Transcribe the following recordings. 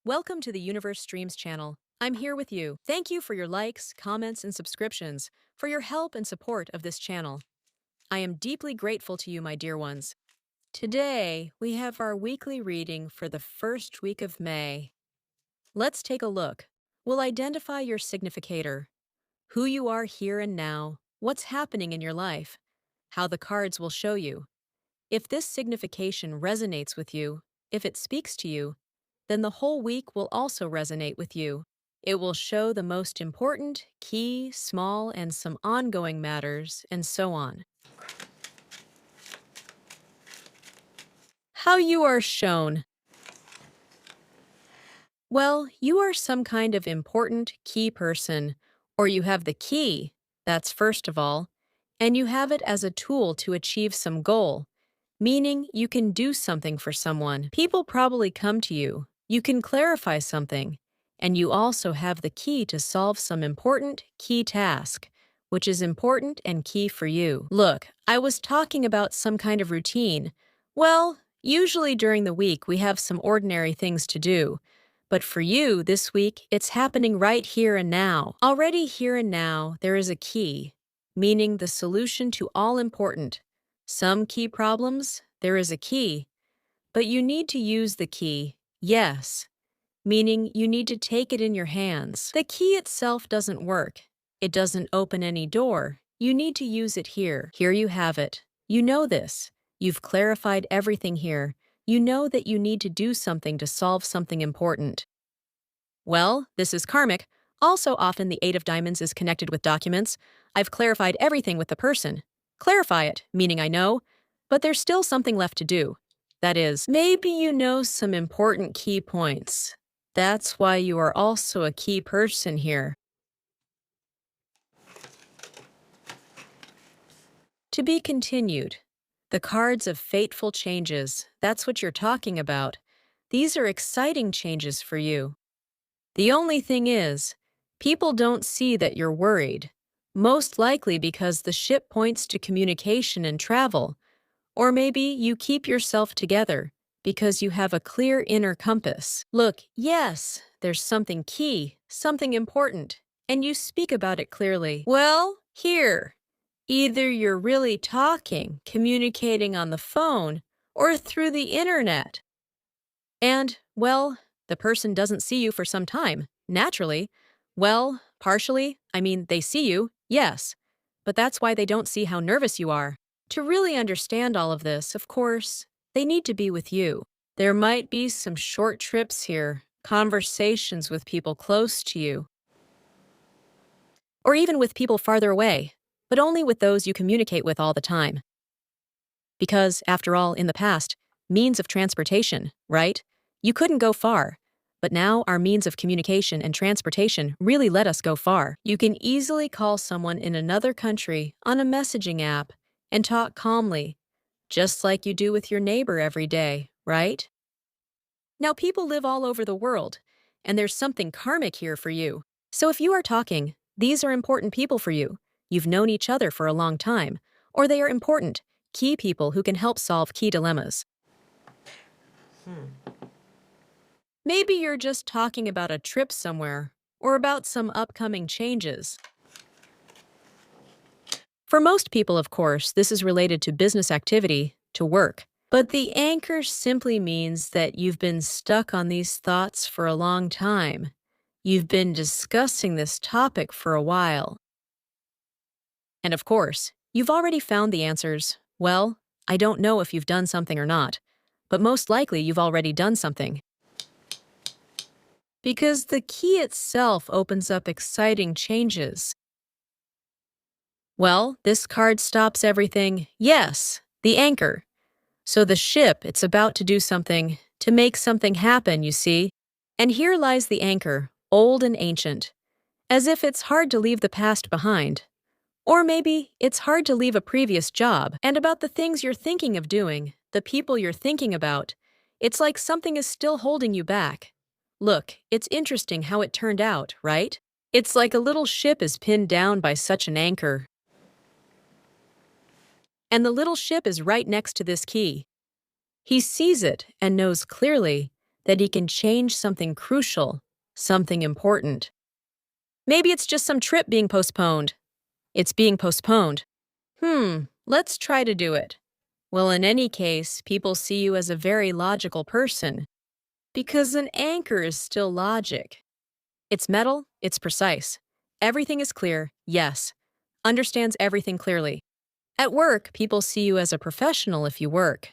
Welcome to the Universe Streams channel. I'm here with you. Thank you for your likes, comments, and subscriptions, for your help and support of this channel. I am deeply grateful to you, my dear ones. Today, we have our weekly reading for the first week of May. Let's take a look. We'll identify your significator, who you are here and now, what's happening in your life, how the cards will show you. If this signification resonates with you, if it speaks to you, then the whole week will also resonate with you. It will show the most important, key, small, and some ongoing matters, and so on. How you are shown. Well, you are some kind of important, key person, or you have the key, that's first of all, and you have it as a tool to achieve some goal, meaning you can do something for someone. People probably come to you. You can clarify something, and you also have the key to solve some important, key task, which is important and key for you. Look, I was talking about some kind of routine. Well, usually during the week we have some ordinary things to do. But for you, this week, it's happening right here and now. Already here and now, there is a key, meaning the solution to all important. Some key problems, there is a key. But you need to use the key, yes, meaning you need to take it in your hands. The key itself doesn't work. It doesn't open any door. You need to use it here. Here you have it. You know this. You've clarified everything here. You know that you need to do something to solve something important. Well, this is karmic. Also, often the Eight of Diamonds is connected with documents. I've clarified everything with the person. Clarify it, meaning I know, but there's still something left to do. That is, maybe you know some important key points. That's why you are also a key person here. To be continued. The cards of fateful changes, that's what you're talking about. These are exciting changes for you. The only thing is, people don't see that you're worried, most likely because the ship points to communication and travel, or maybe you keep yourself together because you have a clear inner compass. Look, yes, there's something key, something important, and you speak about it clearly. Well, here. Either you're really talking, communicating on the phone, or through the internet. And, well, the person doesn't see you for some time, naturally. Well, partially, I mean, they see you, yes. But that's why they don't see how nervous you are. To really understand all of this, of course, they need to be with you. There might be some short trips here, conversations with people close to you, or even with people farther away, but only with those you communicate with all the time. Because, after all, in the past, means of transportation, right? You couldn't go far. But now our means of communication and transportation really let us go far. You can easily call someone in another country on a messaging app and talk calmly, just like you do with your neighbor every day, right? Now people live all over the world, and there's something karmic here for you. So if you are talking, these are important people for you. You've known each other for a long time, or they are important, key people who can help solve key dilemmas. Maybe you're just talking about a trip somewhere, or about some upcoming changes. For most people, of course, this is related to business activity, to work. But the anchor simply means that you've been stuck on these thoughts for a long time. You've been discussing this topic for a while. And of course, you've already found the answers. Well, I don't know if you've done something or not, but most likely you've already done something. Because the key itself opens up exciting changes. Well, this card stops everything. Yes, the anchor. So the ship, it's about to do something, to make something happen, you see. And here lies the anchor, old and ancient, as if it's hard to leave the past behind. Or maybe it's hard to leave a previous job, and about the things you're thinking of doing, the people you're thinking about. It's like something is still holding you back. Look, it's interesting how it turned out, right? It's like a little ship is pinned down by such an anchor. And the little ship is right next to this key. He sees it and knows clearly that he can change something crucial, something important. Maybe it's just some trip being postponed. It's being postponed. Let's try to do it. Well, in any case, people see you as a very logical person because an anchor is still logic. It's metal, it's precise. Everything is clear, yes. Understands everything clearly. At work, people see you as a professional if you work.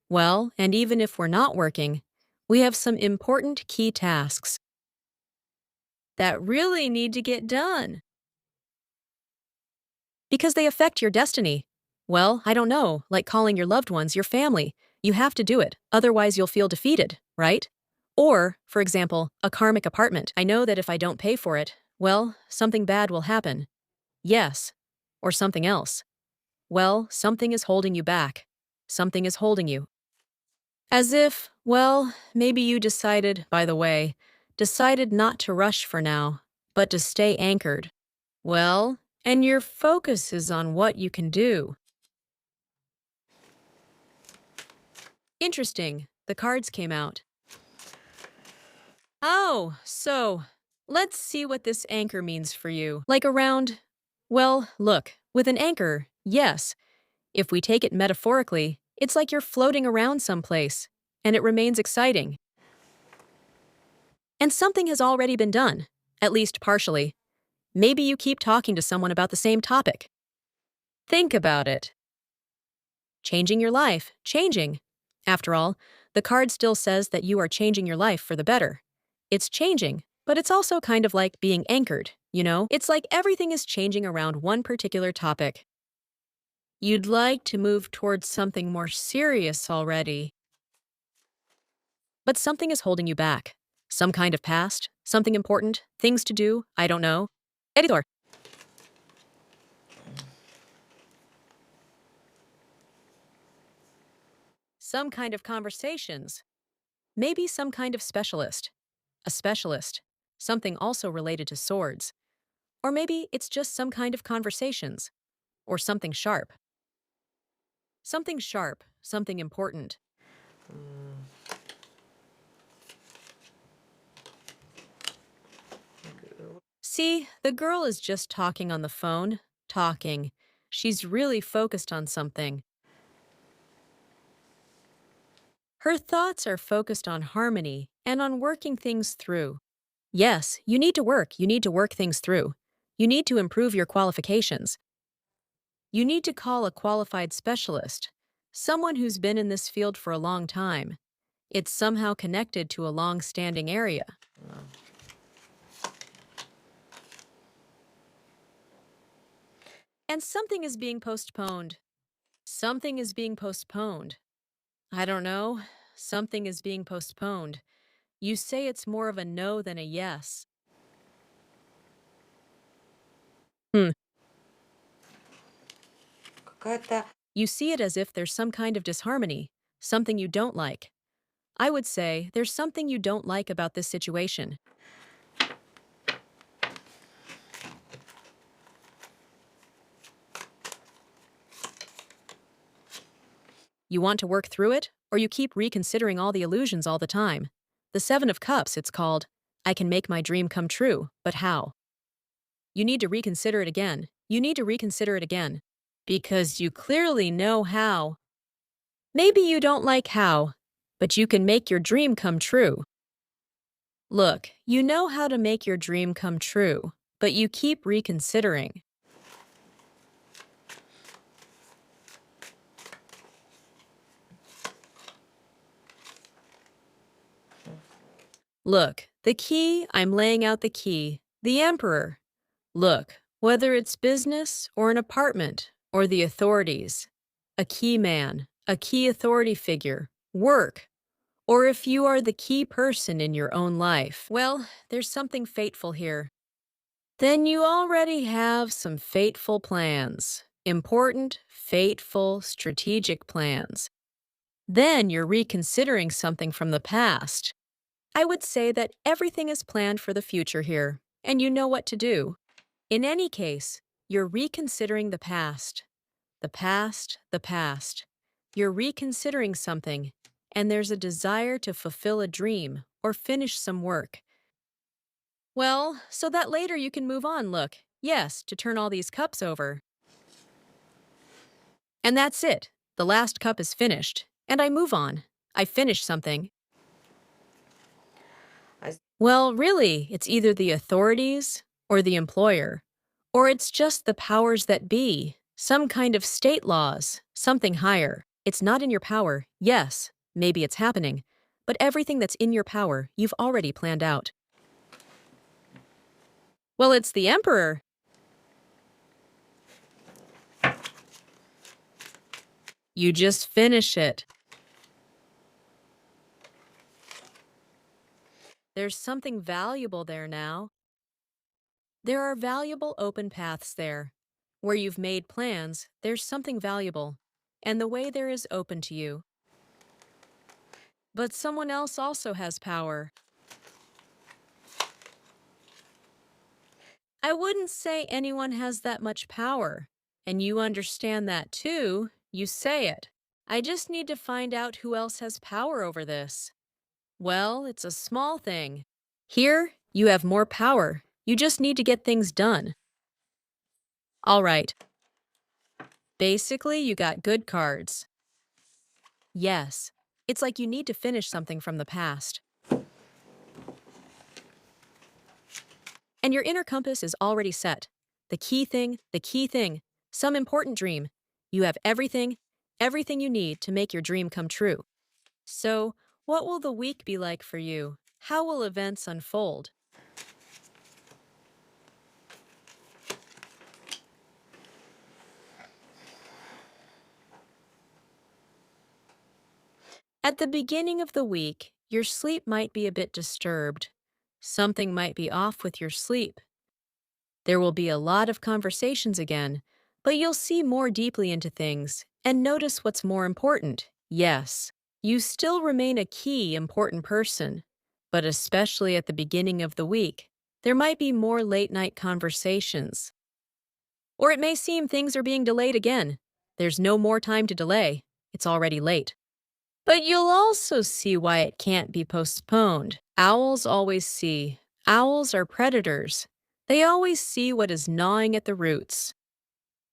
Well, and even if we're not working, we have some important key tasks that really need to get done because they affect your destiny. Well, I don't know, like calling your loved ones your family. You have to do it, otherwise you'll feel defeated, right? Or, for example, a karmic apartment. I know that if I don't pay for it, well, something bad will happen. Yes. Or something else. Well, something is holding you back. Something is holding you. As if, well, maybe you decided, by the way, decided not to rush for now, but to stay anchored. Well, and your focus is on what you can do. Interesting. The cards came out. Oh, so let's see what this anchor means for you. Like around, well, look, with an anchor, yes. If we take it metaphorically, it's like you're floating around someplace, and it remains exciting. And something has already been done, at least partially. Maybe you keep talking to someone about the same topic. Think about it. Changing your life, changing. After all, the card still says that you are changing your life for the better. It's changing, but it's also kind of like being anchored, you know? It's like everything is changing around one particular topic. You'd like to move towards something more serious already. But something is holding you back. Some kind of past, something important, things to do, I don't know. Editor. Some kind of conversations. Maybe some kind of specialist. A specialist. Something also related to swords. Or maybe it's just some kind of conversations. Or something sharp. Something sharp, something important. See, the girl is just talking on the phone. Talking. She's really focused on something. Her thoughts are focused on harmony and on working things through. Yes, you need to work. You need to work things through. You need to improve your qualifications. You need to call a qualified specialist, someone who's been in this field for a long time. It's somehow connected to a long-standing area. And something is being postponed. Something is being postponed. I don't know. Something is being postponed. You say it's more of a no than a yes. Какая-то You see it as if there's some kind of disharmony, something you don't like. I would say there's something you don't like about this situation. You want to work through it, or you keep reconsidering all the illusions all the time. The Seven of Cups, it's called. I can make my dream come true, but how? You need to reconsider it again. You need to reconsider it again. Because you clearly know how. Maybe you don't like how, but you can make your dream come true. Look, you know how to make your dream come true, but you keep reconsidering. Look, the key, I'm laying out the key. The Emperor. Look, whether it's business or an apartment or the authorities, a key man, a key authority figure, work, or if you are the key person in your own life, well, there's something fateful here. Then you already have some fateful plans. Important, fateful, strategic plans. Then you're reconsidering something from the past. I would say that everything is planned for the future here, and you know what to do. In any case, you're reconsidering the past. The past, the past. You're reconsidering something, and there's a desire to fulfill a dream or finish some work. Well, so that later you can move on, look. Yes, to turn all these cups over. And that's it. The last cup is finished, and I move on. I finish something. I, Well, really, it's either the authorities or the employer, or it's just the powers that be, some kind of state laws, something higher. It's not in your power. Yes, maybe it's happening, but everything that's in your power, you've already planned out. Well, it's the emperor. You just finish it. There's something valuable there now. There are valuable open paths there. Where you've made plans, there's something valuable, and the way there is open to you. But someone else also has power. I wouldn't say anyone has that much power, and you understand that too. You say it. I just need to find out who else has power over this. Well, it's a small thing. Here, you have more power. You just need to get things done. All right. Basically, you got good cards. Yes, it's like you need to finish something from the past. And your inner compass is already set. The key thing, some important dream. You have everything you need to make your dream come true. So, what will the week be like for you? How will events unfold? At the beginning of the week, your sleep might be a bit disturbed. Something might be off with your sleep. There will be a lot of conversations again, but you'll see more deeply into things and notice what's more important. Yes, you still remain a key important person, but especially at the beginning of the week, there might be more late-night conversations. Or it may seem things are being delayed again. There's no more time to delay. It's already late. But you'll also see why it can't be postponed. Owls always see. Owls are predators. They always see what is gnawing at the roots.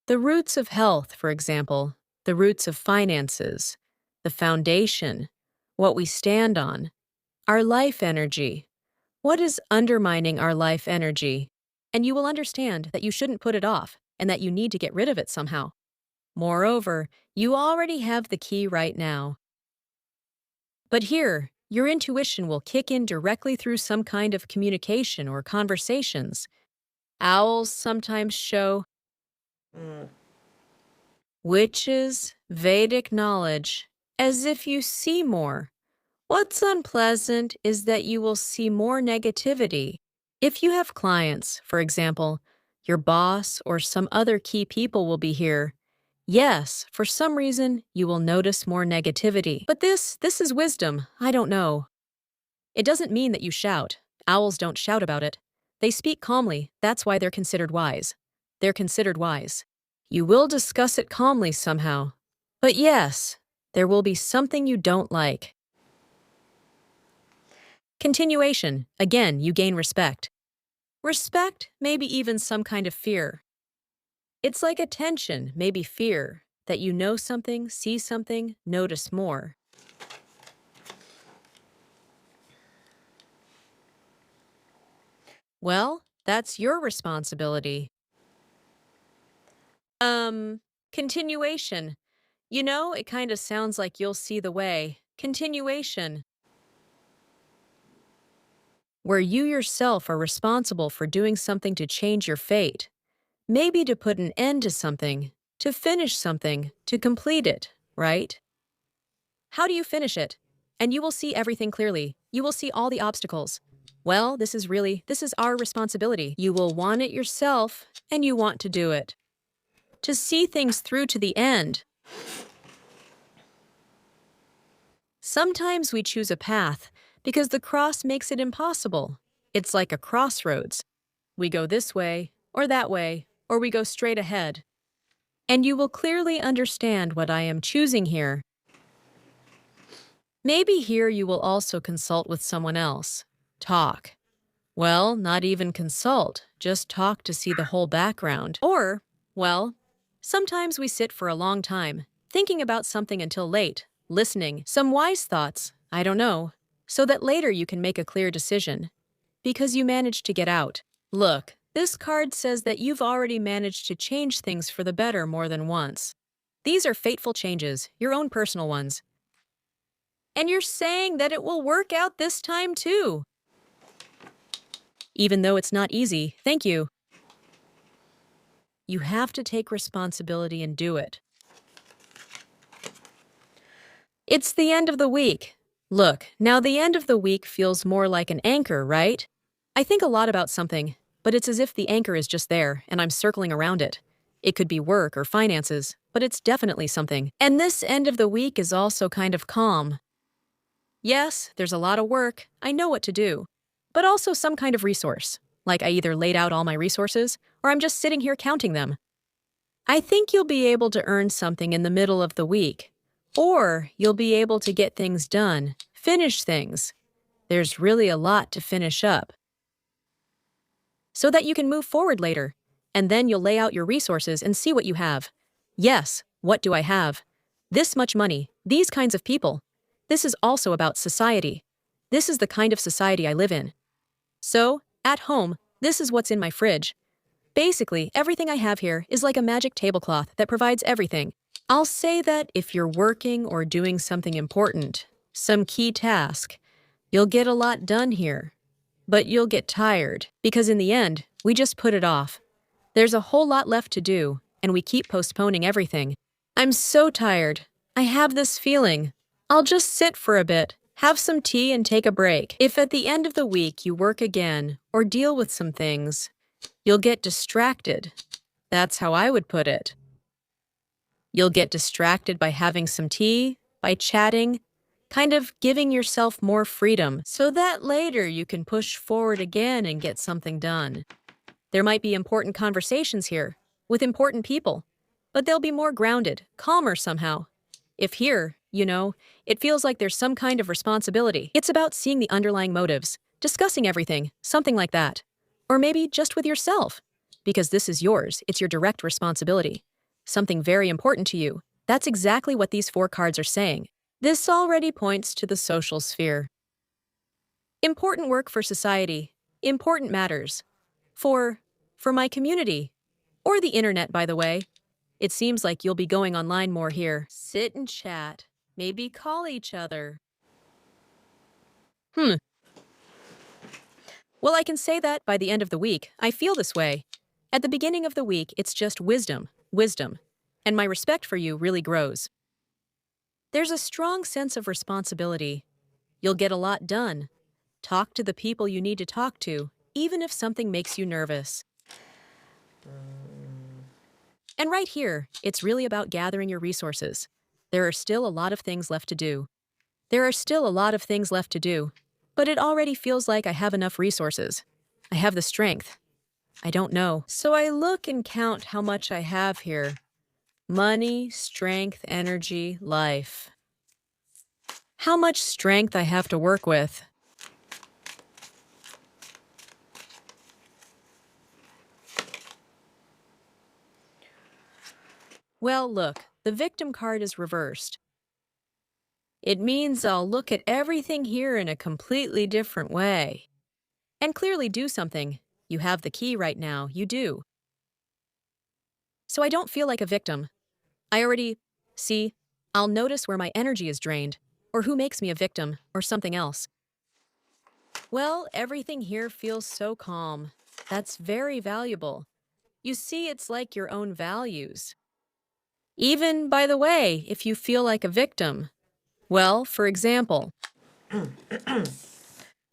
The roots of health, for example, the roots of finances, the foundation, what we stand on, our life energy. What is undermining our life energy? And you will understand that you shouldn't put it off and that you need to get rid of it somehow. Moreover, you already have the key right now. But here, your intuition will kick in directly through some kind of communication or conversations. Owls sometimes show mm, witches, Vedic knowledge, as if you see more. What's unpleasant is that you will see more negativity. If you have clients, for example, your boss or some other key people will be here. Yes, for some reason, you will notice more negativity. But this is wisdom. I don't know. It doesn't mean that you shout. Owls don't shout about it. They speak calmly. That's why they're considered wise. They're considered wise. You will discuss it calmly somehow. But yes, there will be something you don't like. Continuation. Again, you gain respect. Respect, maybe even some kind of fear. It's like attention, maybe fear, that you know something, see something, notice more. Well, that's your responsibility. Continuation. You know, it kind of sounds like you'll see the way. Continuation. Where you yourself are responsible for doing something to change your fate. Maybe to put an end to something, to finish something, to complete it, right? How do you finish it? And you will see everything clearly. You will see all the obstacles. Well, this is our responsibility. You will want it yourself, and you want to do it. To see things through to the end. Sometimes we choose a path because the cross makes it impossible. It's like a crossroads. We go this way, or we go straight ahead. And you will clearly understand what I am choosing here. Maybe here you will also consult with someone else. Talk. Well, not even consult, just talk to see the whole background. Or, well, sometimes we sit for a long time, thinking about something until late, listening, some wise thoughts, I don't know, so that later you can make a clear decision. Because you managed to get out. Look, this card says that you've already managed to change things for the better more than once. These are fateful changes, your own personal ones. And you're saying that it will work out this time too. Even though it's not easy, thank you. You have to take responsibility and do it. It's the end of the week. Look, now the end of the week feels more like an anchor, right? I think a lot about something, but it's as if the anchor is just there and I'm circling around it. It could be work or finances, but it's definitely something. And this end of the week is also kind of calm. Yes, there's a lot of work, I know what to do, but also some kind of resource, like I either laid out all my resources or I'm just sitting here counting them. I think you'll be able to earn something in the middle of the week, or you'll be able to get things done, finish things. There's really a lot to finish up. So that you can move forward later, and then you'll lay out your resources and see what you have. Yes, what do I have? This much money, these kinds of people. This is also about society. This is the kind of society I live in. So, at home, this is what's in my fridge. Basically, everything I have here is like a magic tablecloth that provides everything. I'll say that if you're working or doing something important, some key task, you'll get a lot done here. But you'll get tired, because in the end, we just put it off. There's a whole lot left to do, and we keep postponing everything. I'm so tired. I have this feeling. I'll just sit for a bit, have some tea and take a break. If at the end of the week you work again or deal with some things, you'll get distracted. That's how I would put it. You'll get distracted by having some tea, by chatting, kind of giving yourself more freedom so that later you can push forward again and get something done. There might be important conversations here with important people, but they'll be more grounded, calmer somehow. If here, it feels like there's some kind of responsibility. It's about seeing the underlying motives, discussing everything, something like that. Or maybe just with yourself, because this is yours, it's your direct responsibility. Something very important to you. That's exactly what these 4 cards are saying. This already points to the social sphere. Important work for society, important matters. For my community, or the internet, by the way. It seems like you'll be going online more here. Sit and chat. Maybe call each other. Well, I can say that by the end of the week, I feel this way. At the beginning of the week, it's just wisdom, and my respect for you really grows. There's a strong sense of responsibility. You'll get a lot done. Talk to the people you need to talk to, even if something makes you nervous. And right here, it's really about gathering your resources. There are still a lot of things left to do. But it already feels like I have enough resources. I have the strength. I don't know. So I look and count how much I have here. Money, strength, energy, life. How much strength I have to work with. Well, look, the victim card is reversed. It means I'll look at everything here in a completely different way. And clearly do something. You have the key right now, you do. So I don't feel like a victim. I'll notice where my energy is drained, or who makes me a victim, or something else. Well, everything here feels so calm. That's very valuable. You see, it's like your own values. Even, by the way, if you feel like a victim. Well, for example,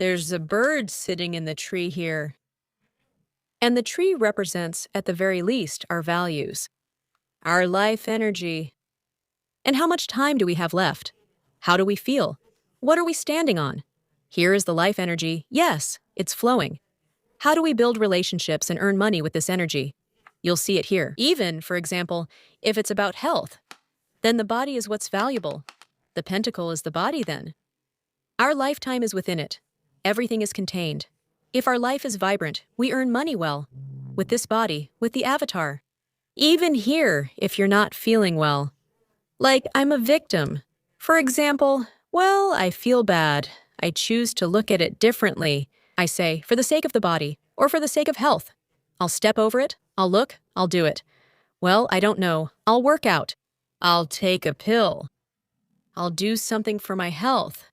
there's a bird sitting in the tree here. And the tree represents, at the very least, our values, our life energy. And how much time do we have left? How do we feel? What are we standing on? Here is the life energy. Yes, it's flowing. How do we build relationships and earn money with this energy? You'll see it here. Even, for example, if it's about health, then the body is what's valuable. The pentacle is the body then. Our lifetime is within it. Everything is contained. If our life is vibrant, we earn money well. With this body, with the avatar. Even here, if you're not feeling well. Like, I'm a victim. For example, well, I feel bad. I choose to look at it differently. I say, for the sake of the body, or for the sake of health. I'll step over it, I'll look, I'll do it. Well, I don't know. I'll work out. I'll take a pill. I'll do something for my health.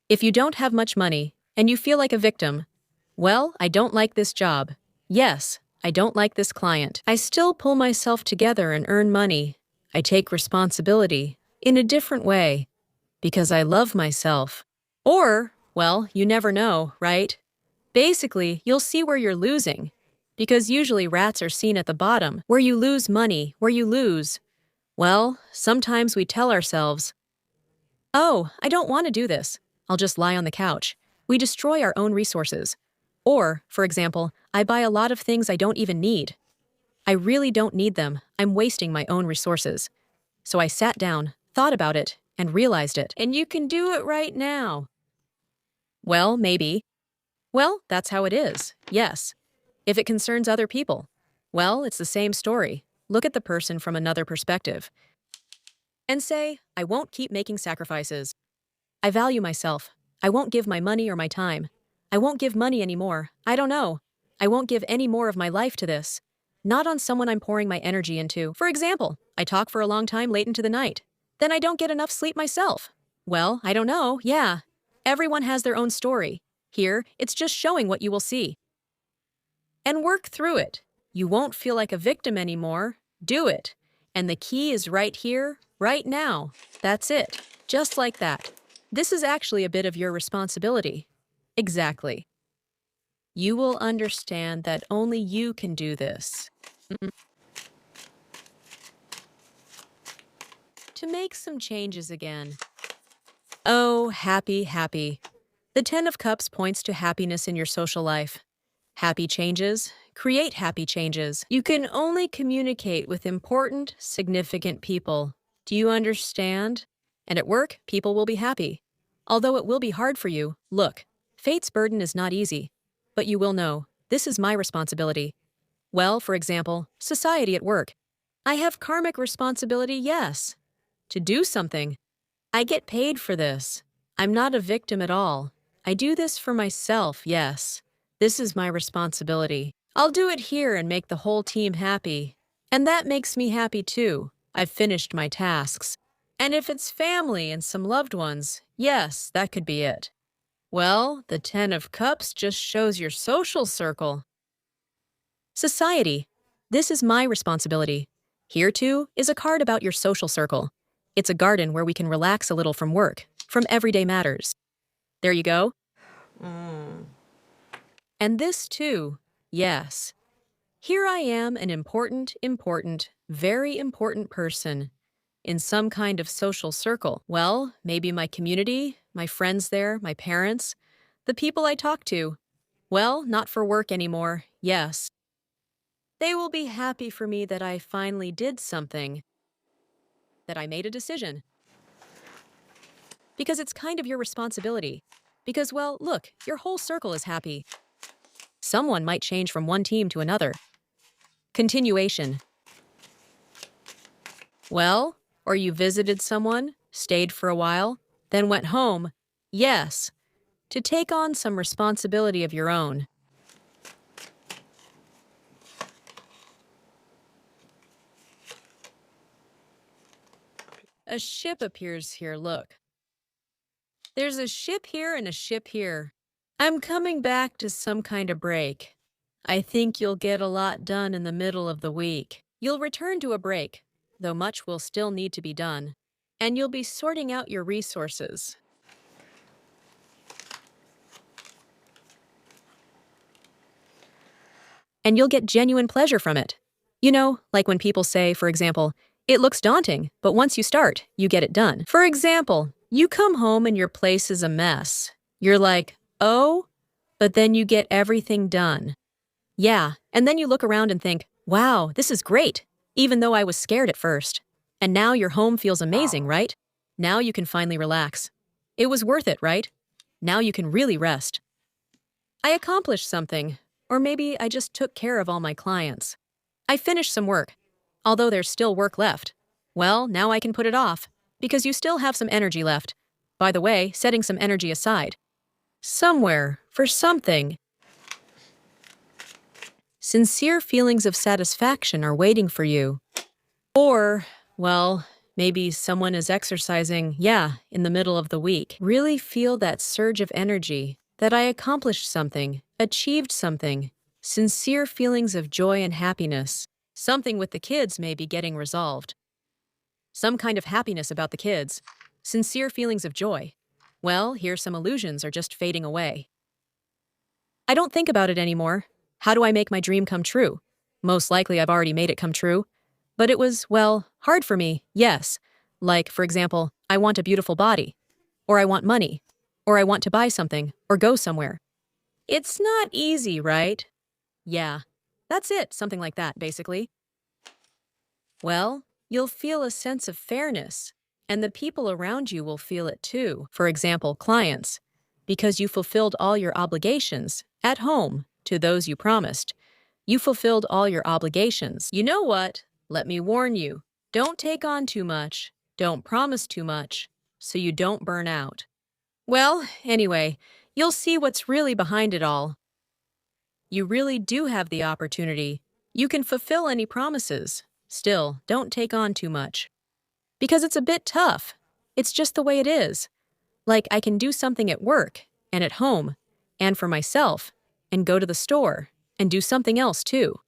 If you don't have much money, and you feel like a victim, well, I don't like this job. Yes, I don't like this client. I still pull myself together and earn money. I take responsibility in a different way because I love myself. Or, well, you never know, right? Basically, you'll see where you're losing because usually rats are seen at the bottom, where you lose money, where you lose. Well, sometimes we tell ourselves, oh, I don't want to do this. I'll just lie on the couch. We destroy our own resources. Or, for example, I buy a lot of things I don't even need. I really don't need them. I'm wasting my own resources. So I sat down, thought about it, and realized it. And you can do it right now. Well, maybe. Well, that's how it is. Yes. If it concerns other people, well, it's the same story. Look at the person from another perspective. And say, I won't keep making sacrifices. I value myself. I won't give my money or my time. I won't give money anymore. I don't know. I won't give any more of my life to this. Not on someone I'm pouring my energy into. For example, I talk for a long time late into the night. Then I don't get enough sleep myself. Well, I don't know. Yeah. Everyone has their own story. Here, it's just showing what you will see. And work through it. You won't feel like a victim anymore. Do it. And the key is right here, right now. That's it. Just like that. This is actually a bit of your responsibility. Exactly. You will understand that only you can do this. To make some changes again. Oh, happy, happy. The Ten of Cups points to happiness in your social life. Happy changes create happy changes. You can only communicate with important, significant people. Do you understand? And at work, people will be happy. Although it will be hard for you, look, fate's burden is not easy. But you will know, this is my responsibility. Well, for example, society at work. I have karmic responsibility, yes. To do something. I get paid for this. I'm not a victim at all. I do this for myself, yes. This is my responsibility. I'll do it here and make the whole team happy. And that makes me happy too. I've finished my tasks. And if it's family and some loved ones, yes, that could be it. Well, the Ten of Cups just shows your social circle. Society. This is my responsibility. Here, too, is a card about your social circle. It's a garden where we can relax a little from work, from everyday matters. There you go. And this, too. Yes. Here I am, an important, very important person in some kind of social circle. Well, maybe my community, my friends there, my parents, the people I talk to. Well, not for work anymore, yes. They will be happy for me that I finally did something, that I made a decision. Because it's kind of your responsibility. Because, well, look, your whole circle is happy. Someone might change from one team to another. Continuation. Well, or you visited someone, stayed for a while, then went home. Yes, to take on some responsibility of your own. A ship appears here, look. There's a ship here and a ship here. I'm coming back to some kind of break. I think you'll get a lot done in the middle of the week. You'll return to a break, though much will still need to be done. And you'll be sorting out your resources. And you'll get genuine pleasure from it. You know, like when people say, for example, it looks daunting, but once you start, you get it done. For example, you come home and your place is a mess. You're like, oh, but then you get everything done. Yeah, and then you look around and think, wow, this is great, even though I was scared at first. And now your home feels amazing, right? Now you can finally relax. It was worth it, right? Now you can really rest. I accomplished something, or maybe I just took care of all my clients. I finished some work, although there's still work left. Well, now I can put it off, because you still have some energy left. By the way, setting some energy aside. Somewhere, for something. Sincere feelings of satisfaction are waiting for you. Or, well, maybe someone is exercising, in the middle of the week. Really feel that surge of energy, that I accomplished something, achieved something. Sincere feelings of joy and happiness. Something with the kids may be getting resolved. Some kind of happiness about the kids. Sincere feelings of joy. Well, here some illusions are just fading away. I don't think about it anymore. How do I make my dream come true? Most likely I've already made it come true. But it was, well, hard for me, yes. Like, for example, I want a beautiful body. Or I want money. Or I want to buy something, or go somewhere. It's not easy, right? Yeah, that's it, something like that, basically. Well, you'll feel a sense of fairness, and the people around you will feel it too. For example, clients, because you fulfilled all your obligations at home to those you promised. You fulfilled all your obligations. You know what? Let me warn you. Don't take on too much. Don't promise too much, so you don't burn out. Well, anyway, you'll see what's really behind it all. You really do have the opportunity. You can fulfill any promises. Still, don't take on too much. Because it's a bit tough. It's just the way it is. Like I can do something at work, and at home, and for myself, and go to the store, and do something else too.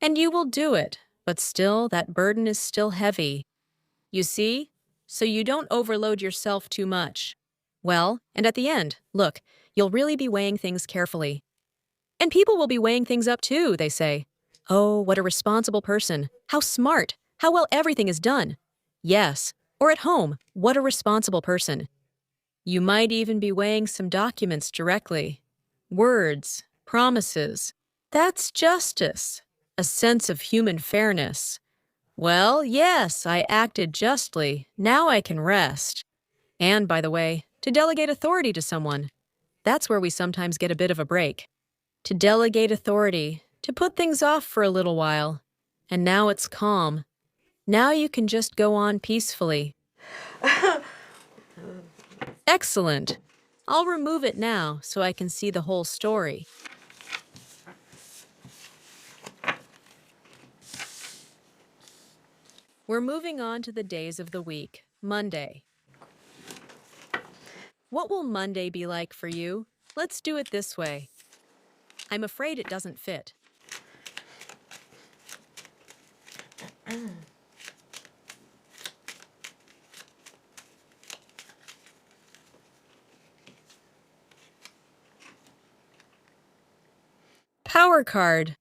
And you will do it, but still that burden is still heavy. You see? So you don't overload yourself too much. Well, and at the end, look, you'll really be weighing things carefully. And people will be weighing things up too, they say. Oh, what a responsible person. How smart. How well everything is done. Yes. Or at home, what a responsible person. You might even be weighing some documents directly. Words, promises. That's justice. A sense of human fairness. Well, yes, I acted justly. Now I can rest. And, by the way, to delegate authority to someone. That's where we sometimes get a bit of a break. To delegate authority, to put things off for a little while. And now it's calm. Now you can just go on peacefully. Excellent. I'll remove it now so I can see the whole story. We're moving on to the days of the week. Monday. What will Monday be like for you? Let's do it this way. I'm afraid it doesn't fit. Power card.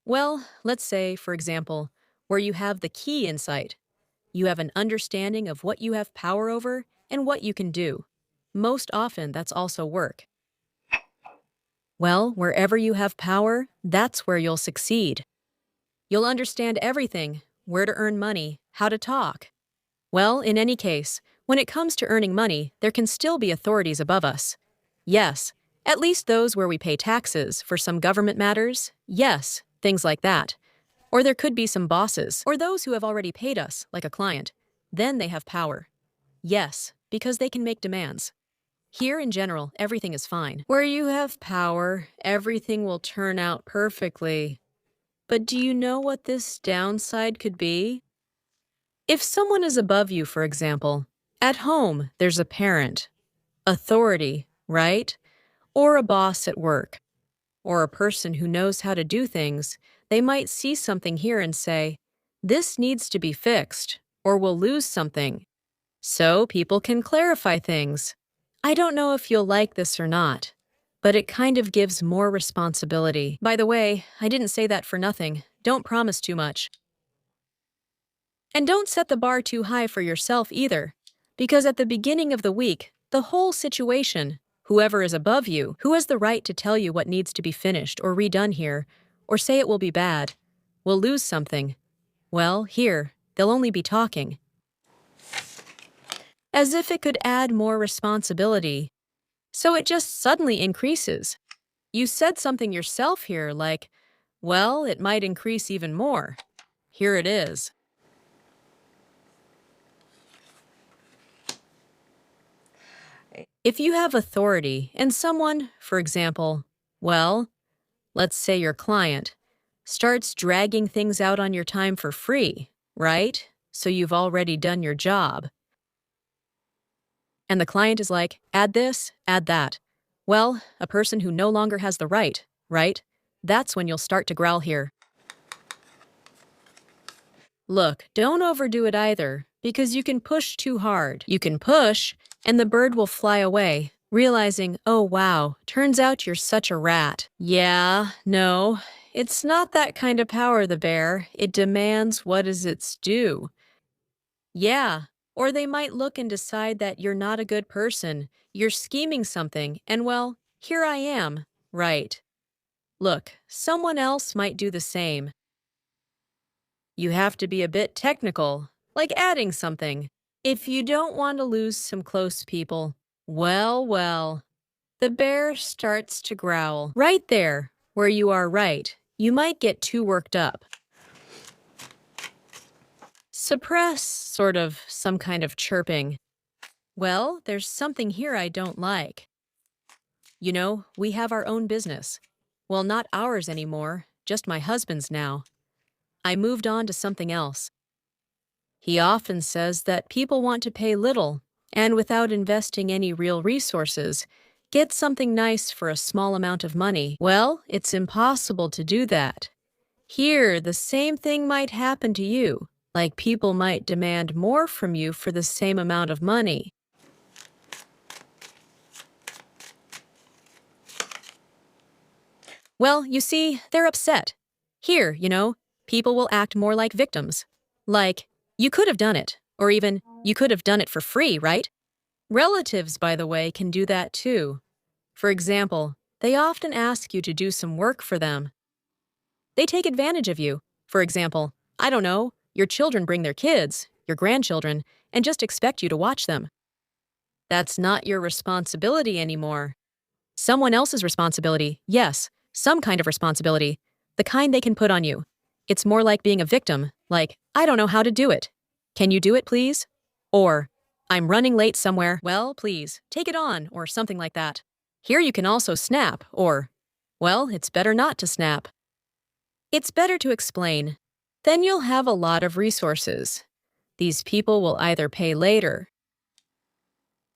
Well, let's say, for example, where you have the key insight. You have an understanding of what you have power over and what you can do. Most often, that's also work. Well, wherever you have power, that's where you'll succeed. You'll understand everything, where to earn money, how to talk. Well, in any case, when it comes to earning money, there can still be authorities above us. Yes, at least those where we pay taxes for some government matters. Yes, things like that. Or there could be some bosses, or those who have already paid us, like a client. Then they have power. Yes, because they can make demands. Here, in general, everything is fine. Where you have power, everything will turn out perfectly. But do you know what this downside could be? If someone is above you, for example, at home, there's a parent, authority, right? Or a boss at work, or a person who knows how to do things, they might see something here and say, this needs to be fixed, or we'll lose something. So people can clarify things. I don't know if you'll like this or not, but it kind of gives more responsibility. By the way, I didn't say that for nothing. Don't promise too much. And don't set the bar too high for yourself either, because at the beginning of the week, the whole situation, whoever is above you, who has the right to tell you what needs to be finished or redone here, or say it will be bad, will lose something. Well, here, they'll only be talking. As if it could add more responsibility. So it just suddenly increases. You said something yourself here, like, well, it might increase even more. Here it is. If you have authority and someone, for example, well, let's say your client, starts dragging things out on your time for free, right? So you've already done your job. And the client is like, add this, add that. Well, a person who no longer has the right? That's when you'll start to growl here. Look, don't overdo it either, because you can push too hard. You can push, and the bird will fly away, realizing, oh wow, turns out you're such a rat. Yeah, no, it's not that kind of power, the bear. It demands what is its due. Yeah, or they might look and decide that you're not a good person, you're scheming something, and well, here I am. Right. Look, someone else might do the same. You have to be a bit technical, like adding something. If you don't want to lose some close people, well, the bear starts to growl. Right there, where you are right, you might get too worked up. Suppress, sort of, some kind of chirping. Well, there's something here I don't like. You know, we have our own business. Well, not ours anymore, just my husband's now. I moved on to something else. He often says that people want to pay little, and without investing any real resources, get something nice for a small amount of money. Well, it's impossible to do that. Here, the same thing might happen to you, like people might demand more from you for the same amount of money. Well, you see, they're upset. Here, people will act more like victims. Like, you could have done it, or even, you could have done it for free, right? Relatives, by the way, can do that too. For example, they often ask you to do some work for them. They take advantage of you. For example, I don't know, your children bring their kids, your grandchildren, and just expect you to watch them. That's not your responsibility anymore. Someone else's responsibility, yes, some kind of responsibility, the kind they can put on you. It's more like being a victim, like, I don't know how to do it. Can you do it, please? Or, I'm running late somewhere. Well, please, take it on, or something like that. Here you can also snap, or, well, it's better not to snap. It's better to explain. Then you'll have a lot of resources. These people will either pay later.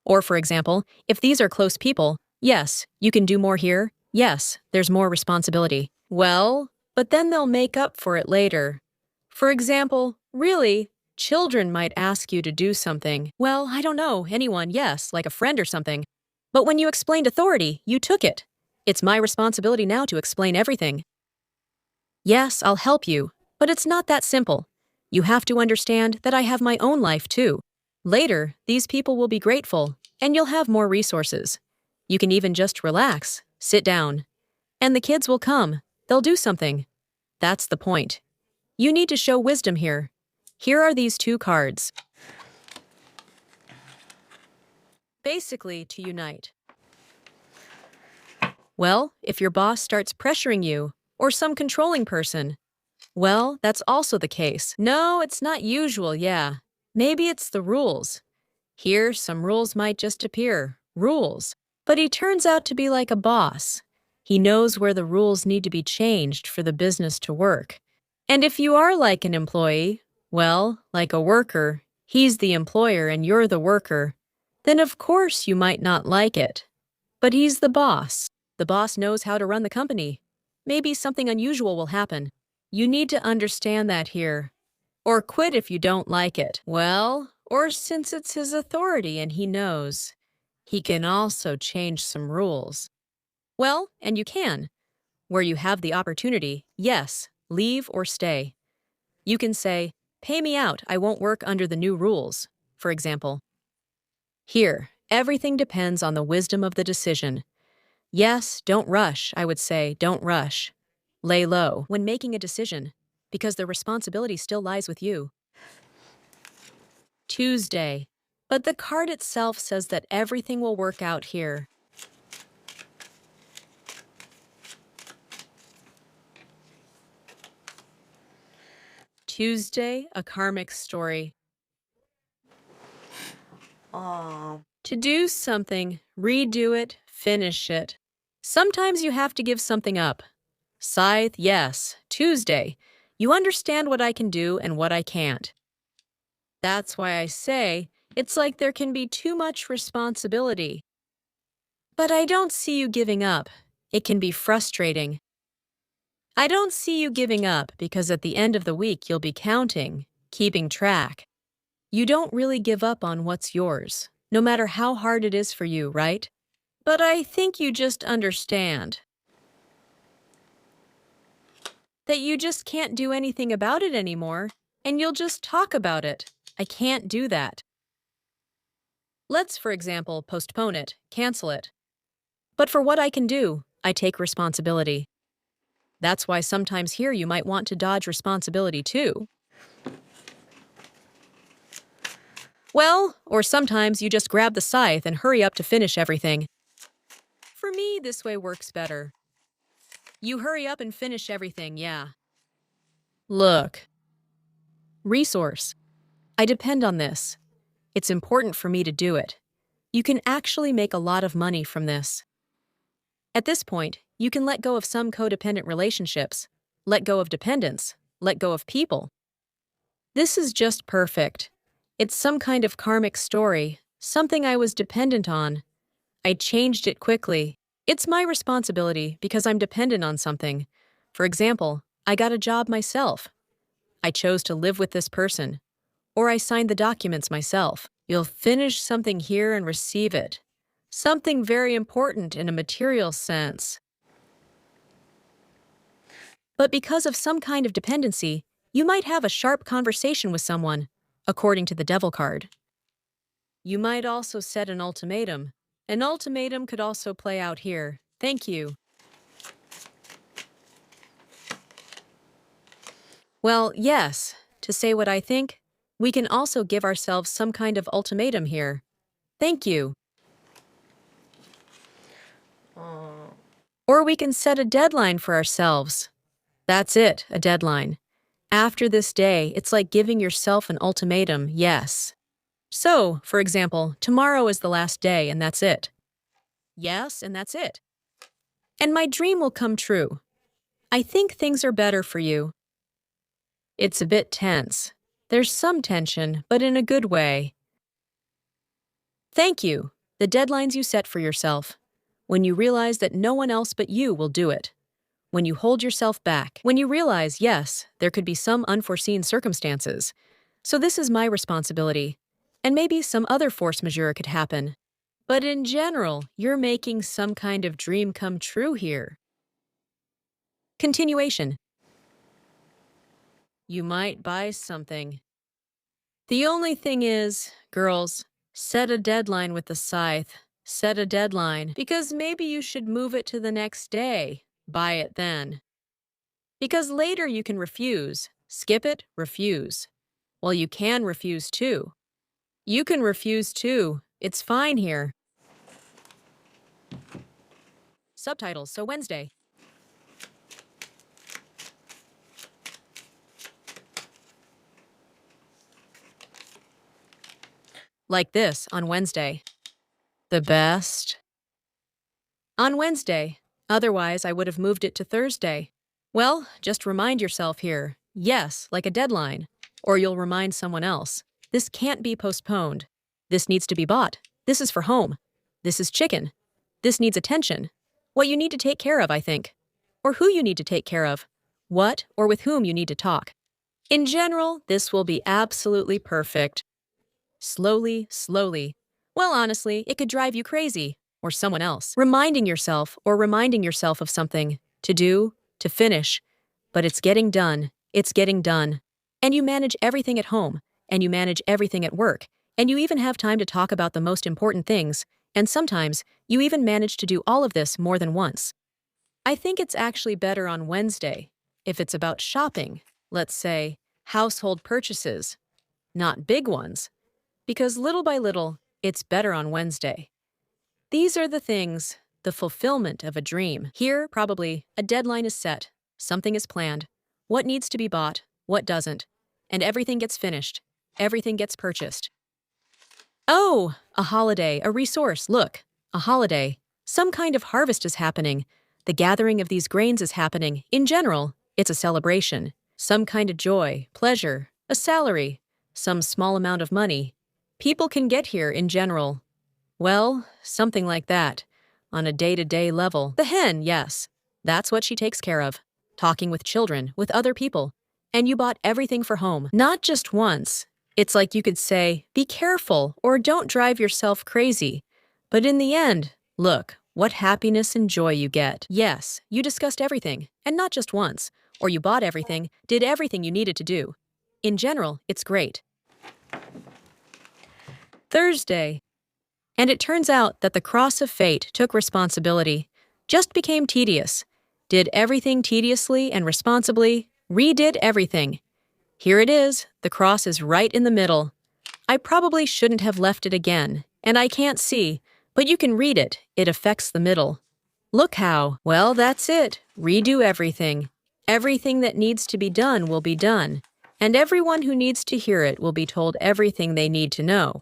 Or, for example, if these are close people, yes, you can do more here. Yes, there's more responsibility. Well, but then they'll make up for it later. For example, really, children might ask you to do something. Well, I don't know, anyone, yes, like a friend or something. But when you explained authority, you took it. It's my responsibility now to explain everything. Yes, I'll help you, but it's not that simple. You have to understand that I have my own life too. Later, these people will be grateful, and you'll have more resources. You can even just relax, sit down. And the kids will come. They'll do something. That's the point. You need to show wisdom here. Here are these two cards. Basically, to unite. Well, if your boss starts pressuring you, or some controlling person, well, that's also the case. No, it's not usual, yeah. Maybe it's the rules. Here, some rules might just appear. Rules. But he turns out to be like a boss. He knows where the rules need to be changed for the business to work. And if you are like an employee, well, like a worker, he's the employer and you're the worker, then of course you might not like it. But he's the boss. The boss knows how to run the company. Maybe something unusual will happen. You need to understand that here. Or quit if you don't like it. Well, or since it's his authority and he knows, he can also change some rules. Well, and you can. Where you have the opportunity, yes, leave or stay. You can say, pay me out, I won't work under the new rules, for example. Here, everything depends on the wisdom of the decision. Yes, don't rush, I would say, don't rush. Lay low when making a decision, because the responsibility still lies with you. Tuesday. But the card itself says that everything will work out here. Tuesday, a karmic story. To do something, redo it, finish it. Sometimes you have to give something up. Scythe, yes. Tuesday, you understand what I can do and what I can't. That's why I say it's like there can be too much responsibility. But I don't see you giving up. It can be frustrating. I don't see you giving up because at the end of the week you'll be counting, keeping track. You don't really give up on what's yours, no matter how hard it is for you, right? But I think you just understand that you just can't do anything about it anymore, and you'll just talk about it. I can't do that. Let's, for example, postpone it, cancel it. But for what I can do, I take responsibility. That's why sometimes here you might want to dodge responsibility too. Well, or sometimes you just grab the scythe and hurry up to finish everything. For me, this way works better. You hurry up and finish everything, yeah. Look. Resource. I depend on this. It's important for me to do it. You can actually make a lot of money from this. At this point, you can let go of some codependent relationships, let go of dependence, let go of people. This is just perfect. It's some kind of karmic story, something I was dependent on. I changed it quickly. It's my responsibility because I'm dependent on something. For example, I got a job myself. I chose to live with this person. Or I signed the documents myself. You'll finish something here and receive it. Something very important in a material sense. But because of some kind of dependency, you might have a sharp conversation with someone, according to the Devil card. You might also set an ultimatum. An ultimatum could also play out here. Thank you. Well, yes, to say what I think, we can also give ourselves some kind of ultimatum here. Thank you. Or we can set a deadline for ourselves. That's it, a deadline. After this day, it's like giving yourself an ultimatum, yes. So, for example, tomorrow is the last day and that's it. Yes, and that's it. And my dream will come true. I think things are better for you. It's a bit tense. There's some tension, but in a good way. Thank you. The deadlines you set for yourself. When you realize that no one else but you will do it. When you hold yourself back. When you realize, yes, there could be some unforeseen circumstances. So this is my responsibility. And maybe some other force majeure could happen. But in general, you're making some kind of dream come true here. Continuation. You might buy something. The only thing is, girls, set a deadline with the scythe. Set a deadline, because maybe you should move it to the next day. Buy it then. Because later you can refuse. Skip it, refuse. Well, you can refuse too. You can refuse too. It's fine here. Subtitles, so Wednesday. Like this on Wednesday. The best. On Wednesday. Otherwise, I would have moved it to Thursday. Well, just remind yourself here. Yes, like a deadline. Or you'll remind someone else. This can't be postponed. This needs to be bought. This is for home. This is chicken. This needs attention. What you need to take care of, I think. Or who you need to take care of. What or with whom you need to talk. In general, this will be absolutely perfect. Slowly, slowly. Well, honestly, it could drive you crazy. Or someone else. Reminding yourself of something. To do, to finish. But it's getting done. It's getting done. And you manage everything at home. And you manage everything at work. And you even have time to talk about the most important things. And sometimes, you even manage to do all of this more than once. I think it's actually better on Wednesday. If it's about shopping, let's say, household purchases. Not big ones. Because little by little, it's better on Wednesday. These are the things, the fulfillment of a dream. Here, probably, a deadline is set. Something is planned. What needs to be bought, what doesn't. and everything gets finished. Everything gets purchased. Oh, a holiday, a resource. Look, a holiday. Some kind of harvest is happening. The gathering of these grains is happening. In general, it's a celebration. Some kind of joy, pleasure, a salary, some small amount of money. People can get here in general. Well, something like that. On a day-to-day level. The hen, yes. That's what she takes care of. Talking with children, with other people. And you bought everything for home. Not just once. It's like you could say, be careful or don't drive yourself crazy. But in the end, look, what happiness and joy you get. Yes, you discussed everything, and not just once. Or you bought everything, did everything you needed to do. In general, it's great. Thursday. And it turns out that the cross of fate took responsibility, just became tedious, did everything tediously and responsibly, redid everything. Here it is, the cross is right in the middle. I probably shouldn't have left it again, and I can't see, but you can read it, it affects the middle. Look how, well, that's it, redo everything. Everything that needs to be done will be done, and everyone who needs to hear it will be told everything they need to know.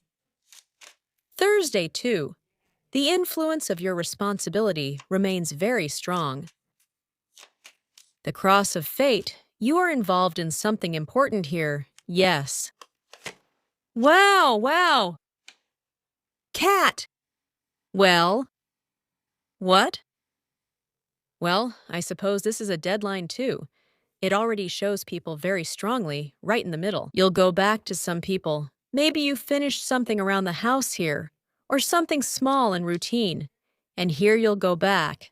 Thursday, too. The influence of your responsibility remains very strong. The cross of fate, you are involved in something important here, yes. Wow! Cat! Well? What? Well, I suppose this is a deadline too. It already shows people very strongly, right in the middle. You'll go back to some people. Maybe you finished something around the house here, or something small and routine, and here you'll go back.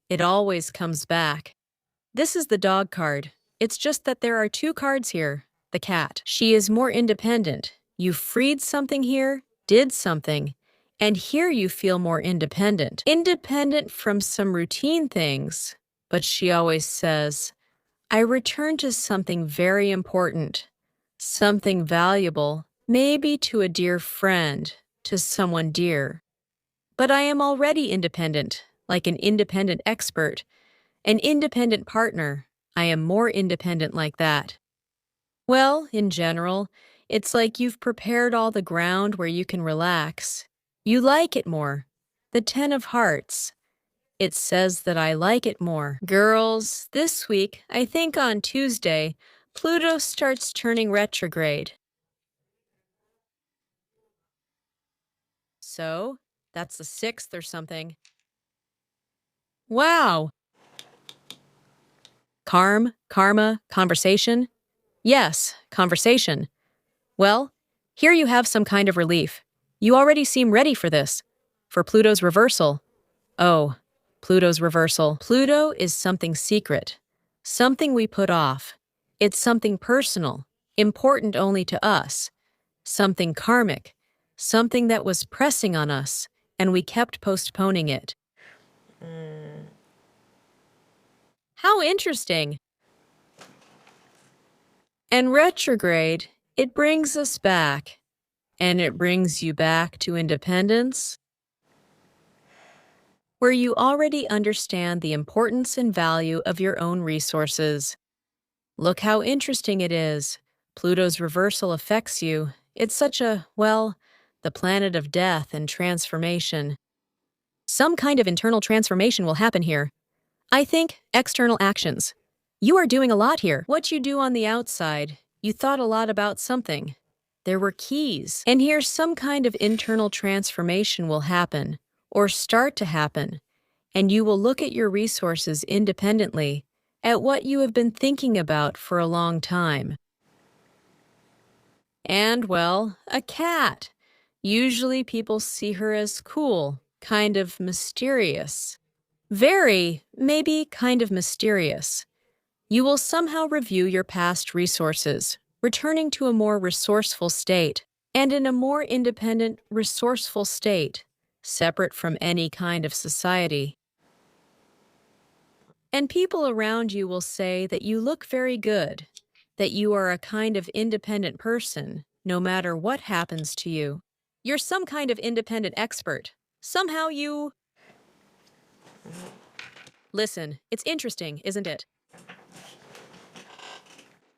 It always comes back. This is the dog card. It's just that there are two cards here. The cat. She is more independent. You freed something here, did something, and here you feel more independent. Independent from some routine things. But she always says, I return to something very important, something valuable, maybe to a dear friend, to someone dear. But I am already independent, like an independent expert, an independent partner. I am more independent like that. Well, in general, it's like you've prepared all the ground where you can relax. You like it more. The 10 of Hearts. It says that I like it more. Girls, this week, I think on Tuesday, Pluto starts turning retrograde. So, that's the 6th or something. Wow! Karma, conversation? Yes, conversation. Well, here you have some kind of relief. You already seem ready for this. For Pluto's reversal. Oh, Pluto's reversal. Pluto is something secret. Something we put off. It's something personal, important only to us. Something karmic. Something that was pressing on us, and we kept postponing it. How interesting. And retrograde, it brings us back. And it brings you back to independence, where you already understand the importance and value of your own resources. Look how interesting it is. Pluto's reversal affects you. It's such a, well, the planet of death and transformation. Some kind of internal transformation will happen here. I think external actions. You are doing a lot here. What you do on the outside, you thought a lot about something. There were keys. And here some kind of internal transformation will happen, or start to happen, and you will look at your resources independently, at what you have been thinking about for a long time. And, well, a cat. Usually people see her as cool, kind of mysterious. Very, maybe kind of mysterious. You will somehow review your past resources, returning to a more resourceful state, and in a more independent, resourceful state, separate from any kind of society. And people around you will say that you look very good, that you are a kind of independent person, no matter what happens to you. You're some kind of independent expert. Somehow you... Listen, it's interesting, isn't it?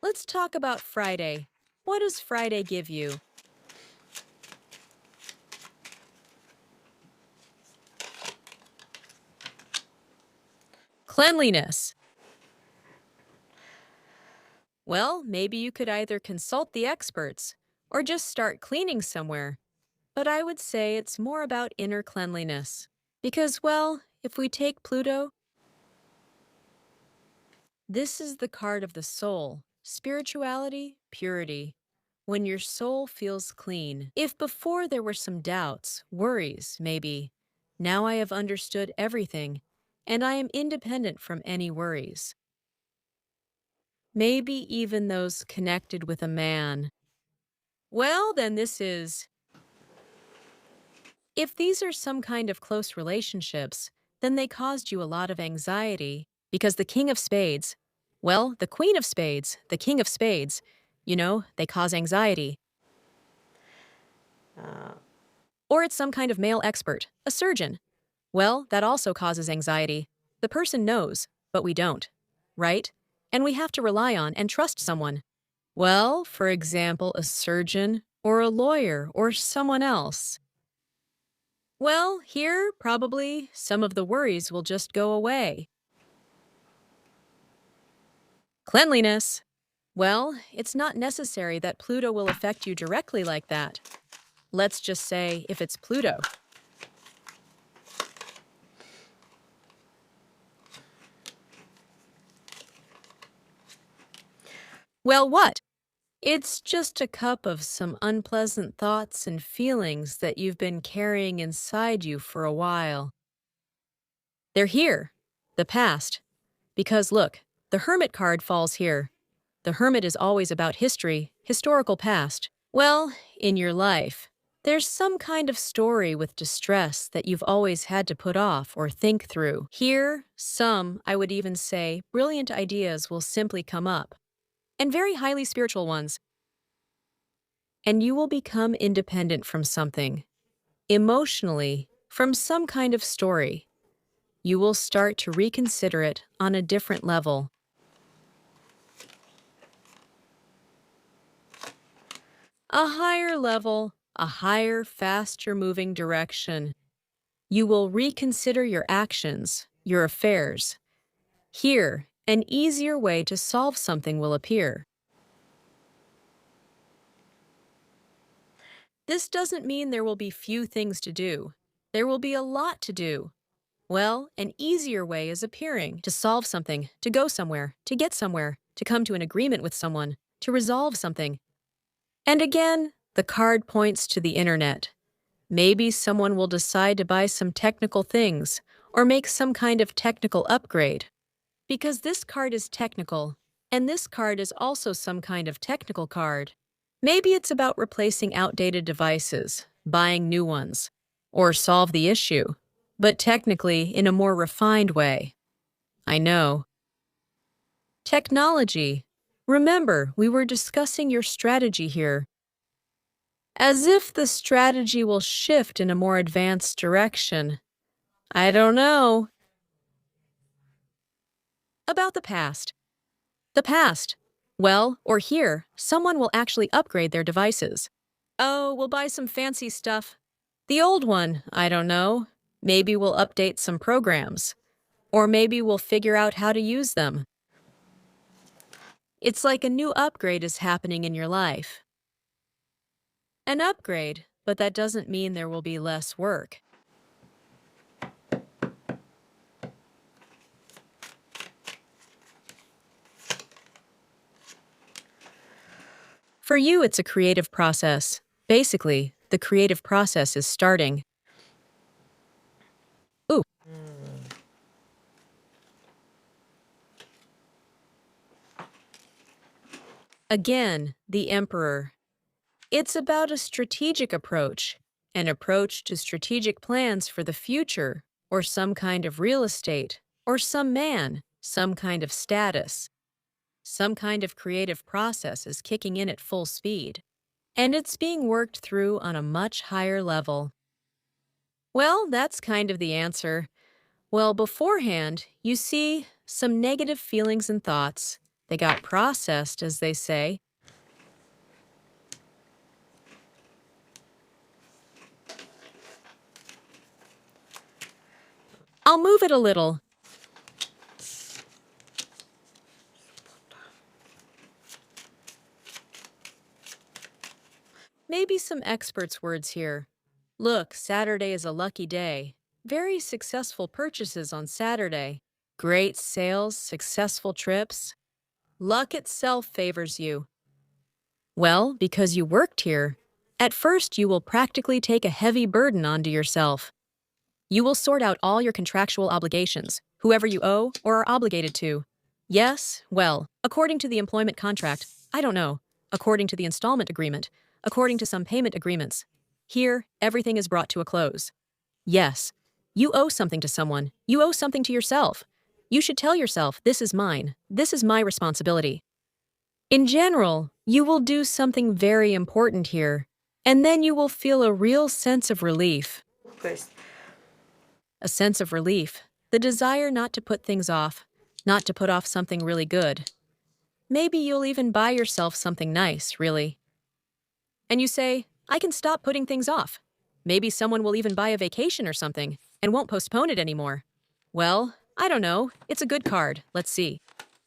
Let's talk about Friday. What does Friday give you? Cleanliness. Well, maybe you could either consult the experts or just start cleaning somewhere. But I would say it's more about inner cleanliness. Because, well, if we take Pluto, this is the card of the soul, spirituality, purity. When your soul feels clean. If before there were some doubts, worries, maybe, now I have understood everything, and I am independent from any worries. Maybe even those connected with a man. Well, then this is. If these are some kind of close relationships, then they caused you a lot of anxiety because the King of Spades, well, the Queen of Spades, the King of Spades, they cause anxiety. Or it's some kind of male expert, a surgeon. Well, that also causes anxiety. The person knows, but we don't, right? And we have to rely on and trust someone. Well, for example, a surgeon or a lawyer or someone else. Well, here, probably, some of the worries will just go away. Cleanliness. Well, it's not necessary that Pluto will affect you directly like that. Let's just say if it's Pluto. Well, what? It's just a cup of some unpleasant thoughts and feelings that you've been carrying inside you for a while. They're here, the past. Because look, the Hermit card falls here. The Hermit is always about history, historical past. Well, in your life, there's some kind of story with distress that you've always had to put off or think through. Here, some, I would even say, brilliant ideas will simply come up, and very highly spiritual ones. And you will become independent from something, emotionally, from some kind of story. You will start to reconsider it on a different level. A higher level, a higher, faster moving direction. You will reconsider your actions, your affairs. Here, an easier way to solve something will appear. This doesn't mean there will be few things to do. There will be a lot to do. Well, an easier way is appearing to solve something, to go somewhere, to get somewhere, to come to an agreement with someone, to resolve something. And again, the card points to the internet. Maybe someone will decide to buy some technical things or make some kind of technical upgrade. Because this card is technical, and this card is also some kind of technical card. Maybe it's about replacing outdated devices, buying new ones, or solve the issue, but technically in a more refined way. I know. Technology. Remember, we were discussing your strategy here. As if the strategy will shift in a more advanced direction. I don't know. About the past. The past. Well, or here, someone will actually upgrade their devices. Oh, we'll buy some fancy stuff. The old one, I don't know. Maybe we'll update some programs. Or maybe we'll figure out how to use them. It's like a new upgrade is happening in your life. An upgrade, but that doesn't mean there will be less work. For you, it's a creative process. Basically, the creative process is starting. Ooh. Again, the Emperor. It's about a strategic approach, an approach to strategic plans for the future, or some kind of real estate, or some man, some kind of status. Some kind of creative process is kicking in at full speed, and it's being worked through on a much higher level. Well, that's kind of the answer. Well, beforehand, you see, some negative feelings and thoughts. They got processed, as they say. I'll move it a little. Maybe some experts' words here. Look, Saturday is a lucky day. Very successful purchases on Saturday. Great sales, successful trips. Luck itself favors you. Well, because you worked here, at first you will practically take a heavy burden onto yourself. You will sort out all your contractual obligations, whoever you owe or are obligated to. Yes, well, according to the employment contract, I don't know, according to the installment agreement, according to some payment agreements. Here, everything is brought to a close. Yes, you owe something to someone. You owe something to yourself. You should tell yourself, this is mine. This is my responsibility. In general, you will do something very important here, and then you will feel a real sense of relief. Pues, A sense of relief, the desire not to put things off, not to put off something really good. Maybe you'll even buy yourself something nice, really. And you say, I can stop putting things off. Maybe someone will even buy a vacation or something and won't postpone it anymore. Well, I don't know. It's a good card. Let's see.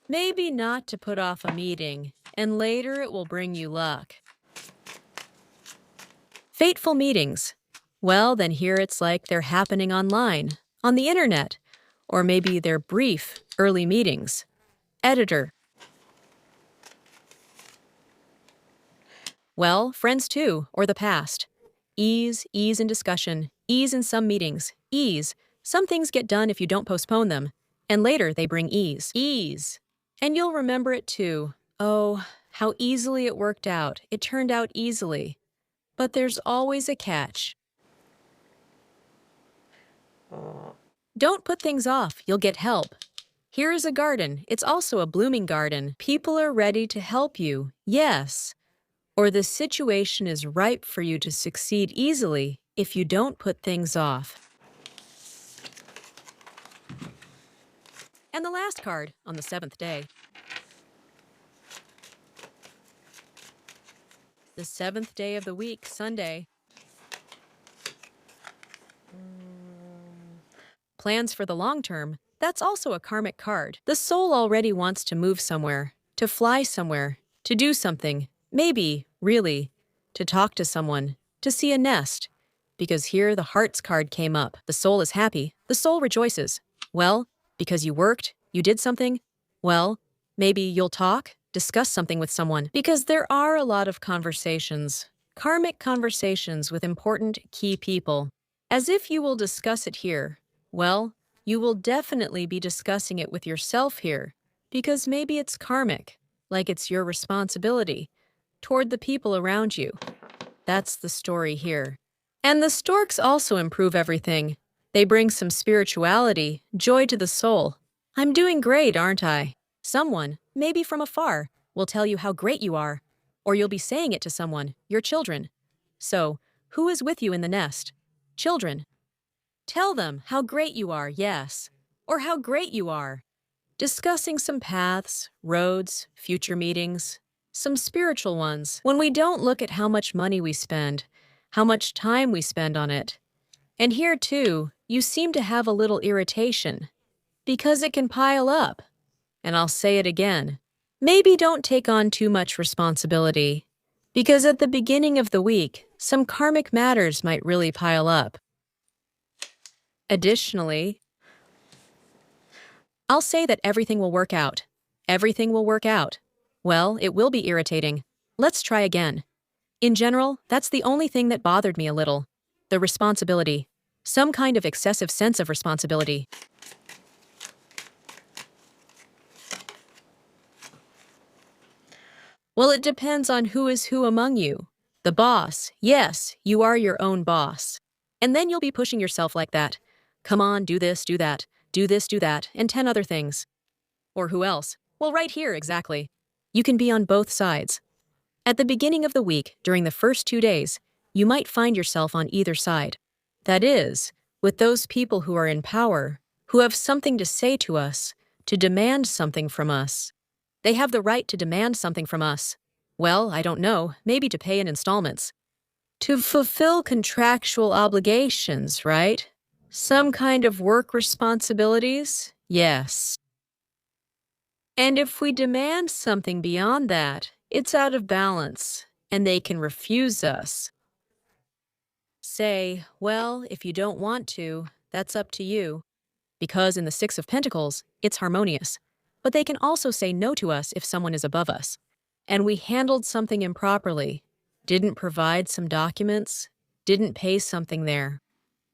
Maybe not to put off a meeting, and later it will bring you luck. Fateful meetings. Well, then here it's like they're happening online, on the internet, or maybe they're brief, early meetings. Editor. Well, friends too, or the past. Ease in discussion, ease in some meetings, ease. Some things get done if you don't postpone them, and later they bring ease. Ease. And you'll remember it too. Oh, how easily it worked out. It turned out easily. But there's always a catch. Don't put things off, you'll get help. Here is a garden. It's also a blooming garden. People are ready to help you, yes. Or the situation is ripe for you to succeed easily if you don't put things off. And the last card, on the 7th day. The 7th day of the week, Sunday. Plans for the long term, that's also a karmic card. The soul already wants to move somewhere, to fly somewhere, to do something, maybe, really, to talk to someone, to see a nest. Because here the hearts card came up. The soul is happy. The soul rejoices. Well, because you worked, you did something. Well, maybe you'll talk, discuss something with someone. Because there are a lot of conversations, karmic conversations with important key people. As if you will discuss it here. Well, you will definitely be discussing it with yourself here, because maybe it's karmic, like it's your responsibility, toward the people around you. That's the story here. And the storks also improve everything. They bring some spirituality, joy to the soul. I'm doing great, aren't I? Someone, maybe from afar, will tell you how great you are, or you'll be saying it to someone, your children. So, who is with you in the nest? Children. Tell them how great you are, yes, or how great you are. Discussing some paths, roads, future meetings, some spiritual ones. When we don't look at how much money we spend, how much time we spend on it. And here, too, you seem to have a little irritation, because it can pile up. And I'll say it again. Maybe don't take on too much responsibility, because at the beginning of the week, some karmic matters might really pile up. Additionally, I'll say that everything will work out. Everything will work out. Well, it will be irritating. Let's try again. In general, that's the only thing that bothered me a little. The responsibility. Some kind of excessive sense of responsibility. Well, it depends on who is who among you. The boss. Yes, you are your own boss. And then you'll be pushing yourself like that. Come on, do this, do that, do this, do that, and 10 other things. Or who else? Well, right here, exactly. You can be on both sides. At the beginning of the week, during the first 2 days, you might find yourself on either side. That is, with those people who are in power, who have something to say to us, to demand something from us. They have the right to demand something from us. Well, I don't know, maybe to pay in installments. To fulfill contractual obligations, right? Some kind of work responsibilities? Yes. And if we demand something beyond that, it's out of balance, and they can refuse us. Say, well, if you don't want to, that's up to you. Because in the Six of Pentacles, it's harmonious. But they can also say no to us if someone is above us. And we handled something improperly, didn't provide some documents, didn't pay something there.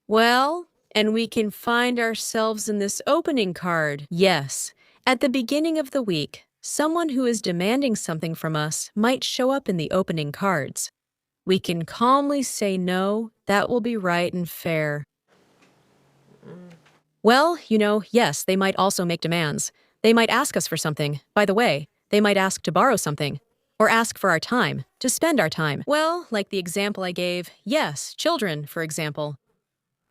Well, and we can find ourselves in this opening card. Yes, at the beginning of the week, someone who is demanding something from us might show up in the opening cards. We can calmly say no, that will be right and fair. Well, yes, they might also make demands. They might ask us for something. By the way, they might ask to borrow something. Or ask for our time, to spend our time. Well, like the example I gave, yes, children, for example.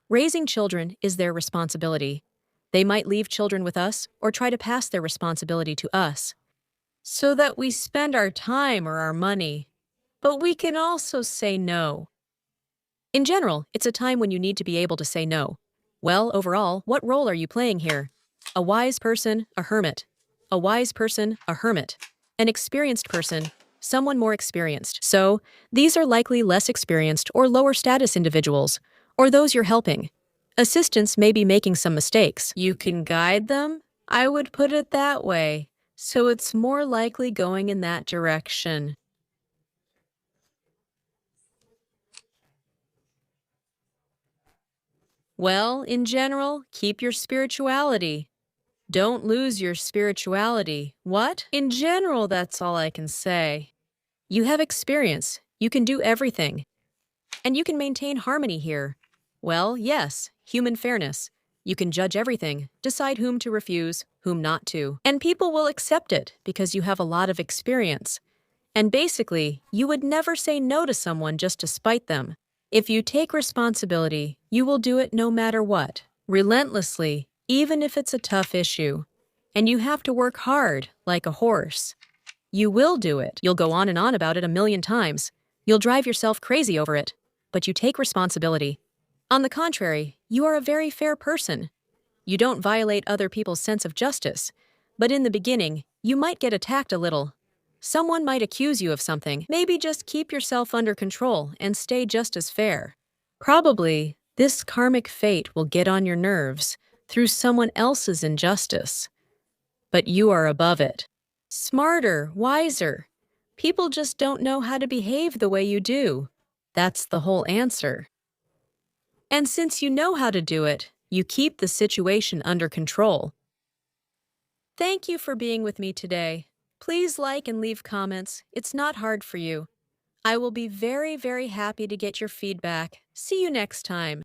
Raising children is their responsibility. They might leave children with us or try to pass their responsibility to us, so that we spend our time or our money. But we can also say no. In general, it's a time when you need to be able to say no. Well, overall, what role are you playing here? A wise person, a hermit. A wise person, a hermit. An experienced person, someone more experienced. So, these are likely less experienced or lower status individuals, or those you're helping. Assistants may be making some mistakes. You can guide them? I would put it that way. So it's more likely going in that direction. Well, in general, keep your spirituality. Don't lose your spirituality. What? In general, that's all I can say. You have experience. You can do everything. And you can maintain harmony here. Well, yes, human fairness. You can judge everything, decide whom to refuse, whom not to. And people will accept it because you have a lot of experience. And basically, you would never say no to someone just to spite them. If you take responsibility, you will do it no matter what, relentlessly, even if it's a tough issue. And you have to work hard, like a horse. You will do it. You'll go on and on about it a million times. You'll drive yourself crazy over it. But you take responsibility. On the contrary, you are a very fair person. You don't violate other people's sense of justice. But in the beginning, you might get attacked a little. Someone might accuse you of something. Maybe just keep yourself under control and stay just as fair. Probably, this karmic fate will get on your nerves through someone else's injustice. But you are above it. Smarter, wiser. People just don't know how to behave the way you do. That's the whole answer. And since you know how to do it, you keep the situation under control. Thank you for being with me today. Please like and leave comments. It's not hard for you. I will be very, very happy to get your feedback. See you next time.